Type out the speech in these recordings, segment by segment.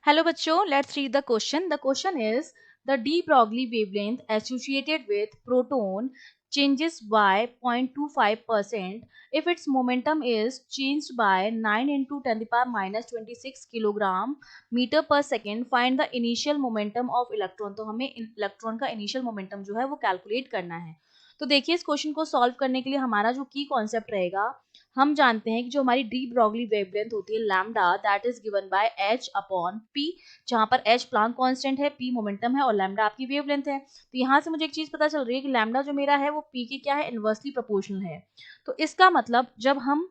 Hello बच्चों, let's read the question. The question is the de Broglie wavelength associated with proton changes by 0.25% if its momentum is changed by 9 into 10 the power minus 26 kilogram meter per second. Find the initial momentum of electron. तो हमें electron का initial momentum जो है वो calculate करना है. तो देखिए इस क्वेश्चन को सॉल्व करने के लिए हमारा जो की कॉन्सेप्ट रहेगा, हम जानते हैं कि जो हमारी डी ब्रॉगली वेवलेंथ होती है lambda, that is given by h upon p, जहां पर h प्लांक कांस्टेंट है, p मोमेंटम है और लैम्डा आपकी वेवलेंथ है. तो यहां से मुझे एक चीज पता चल रही है कि लैम्डा जो मेरा है वो p के क्या है, इनवर्सली प्रोपोर्शनल है. तो इसका मतलब जब हम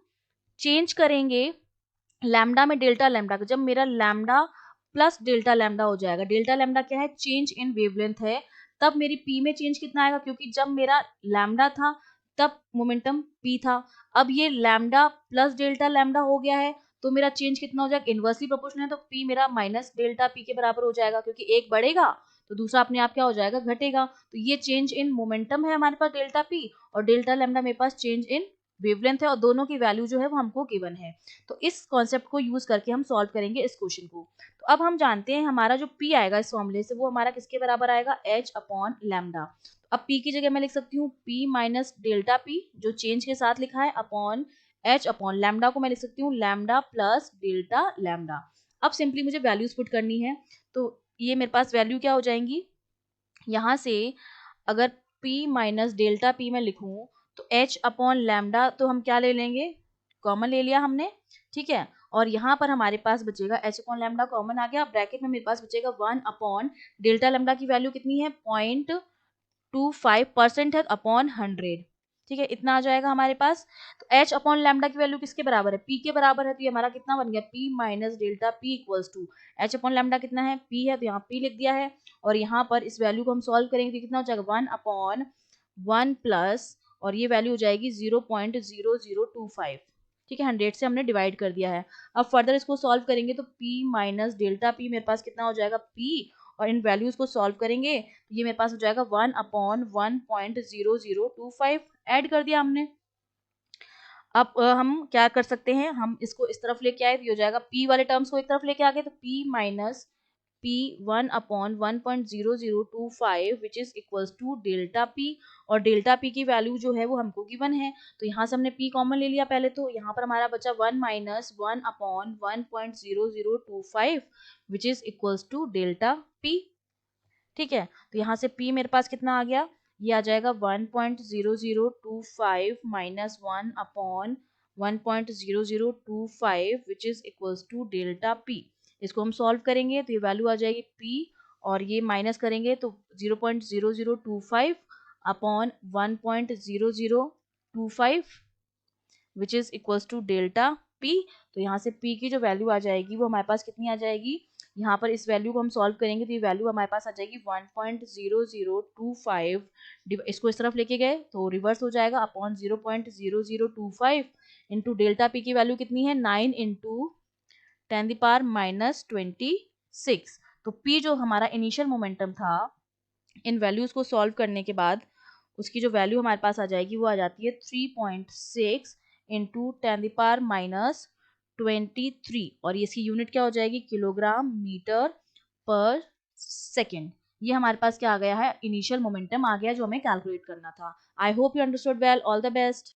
चेंज करेंगे लैम्डा में डेल्टा लैम्डा, जब मेरा लैम्डा प्लस डेल्टा लैम्डा हो जाएगा, डेल्टा लैम्डा क्या है, चेंज इन वेवलेंथ है, तब मेरी पी में चेंज कितना आएगा, क्योंकि जब मेरा लैम्डा था तब मोमेंटम पी था, अब ये लैम्डा प्लस डेल्टा लैम्डा हो गया है, तो मेरा चेंज कितना हो जाएगा, इनवर्सली प्रोपोर्शनल है, तो पी मेरा माइनस डेल्टा पी के बराबर हो जाएगा, क्योंकि एक बढ़ेगा तो दूसरा अपने आप क्या हो जाएगा, घटेगा. तो ये चेंज इन मोमेंटम है हमारे पास डेल्टा पी, और डेल्टा लैम्डा मेरे पास चेंज इन वेवलेंथ है, और दोनों की वैल्यू जो है वो हमको गिवन है. तो इस कॉन्सेप्ट को यूज करके हम सॉल्व करेंगे इस क्वेश्चन को. तो अब हम जानते हैं हमारा जो p आएगा इस फॉर्मूले से वो हमारा किसके बराबर आएगा, h अपॉन लैम्डा. अब p की जगह मैं लिख सकती हूँ p माइनस डेल्टा p जो चेंज के साथ लिखा है, अपॉन h अपॉन लैम्डा को मैं लिख सकती हूँ लैम्डा प्लस डेल्टा लैम्डा. अब सिंपली मुझे वैल्यूज पुट करनी है, तो ये मेरे पास वैल्यू क्या हो जाएंगी, यहाँ से अगर p माइनस डेल्टा p मैं लिखूं तो h अपॉन लैम्डा तो हम क्या ले लेंगे, कॉमन ले लिया हमने, ठीक है. और यहाँ पर हमारे पास बचेगा h अपॉन लैम्डा कॉमन आ गया, ब्रैकेट में मेरे पास बचेगा 1 अपॉन डेल्टा लैम्डा की वैल्यू कितनी है, 0.25% है अपॉन 100, ठीक है, इतना आ जाएगा हमारे पास. तो h अपॉन लैम्डा की वैल्यू किसके बराबर है, p के बराबर है, तो ये हमारा कितना बन गया, p minus delta p equals to h upon lambda कितना है, p है, तो यहाँ p लिख दिया है. और यहाँ पर इस वैल्यू को हम सॉल्व करेंगे तो कितना हो जाएगा, 1 अपॉन 1 प्लस, और ये वैल्यू हो जाएगी 0.0025, ठीक है, 100 से हमने डिवाइड कर दिया है. अब फर्दर इसको सॉल्व करेंगे तो p माइनस डेल्टा p मेरे पास कितना हो जाएगा, p, और इन वैल्यूज को सॉल्व करेंगे तो ये मेरे पास हो जाएगा 1 अपॉन 1.0025, ऐड कर दिया हमने. अब हम क्या कर सकते हैं, हम इसको इस तरफ लेके आए तो ये हो जाएगा, p वाले टर्म्स को एक तरफ लेके आ गए तो p minus p 1 upon 1.0025 which is equals to delta p, और डेल्टा p की वैल्यू जो है वो हमको गिवन है, तो यहाँ से हमने p कॉमन ले लिया पहले, तो यहाँ पर हमारा बचा 1 minus 1 upon 1.0025 which is equals to delta p, ठीक है. तो यहाँ से p मेरे पास कितना आ गया, ये आ जाएगा 1.0025 minus 1 upon 1.0025 which is equals to delta p. इसको हम सॉल्व करेंगे तो ये वैल्यू आ जाएगी p, और ये माइनस करेंगे तो 0.0025 upon 1.0025 which is equals to delta p. तो यहाँ से p की जो वैल्यू आ जाएगी वो हमारे पास कितनी आ जाएगी, यहाँ पर इस वैल्यू को हम सॉल्व करेंगे तो ये वैल्यू हमारे पास आ जाएगी 1.0025, इसको इस तरफ लेके गए तो रिवर्स हो जाएगा, अपॉन 0.0025 इंटू डेल्टा पी की वैल्यू कितनी है, 9 इंटू 10⁻26. तो p जो हमारा इनिशियल मोमेंटम था, इन वैल्यूज को सॉल्व करने के बाद उसकी जो वैल्यू हमारे पास आ जाएगी वो आ जाती है 3.6 इंटू 10⁻23, और इसकी यूनिट क्या हो जाएगी, किलोग्राम मीटर पर सेकेंड. ये हमारे पास क्या आ गया है, इनिशियल मोमेंटम आ गया जो हमें कैलकुलेट करना था. I hope you understood well. All the best.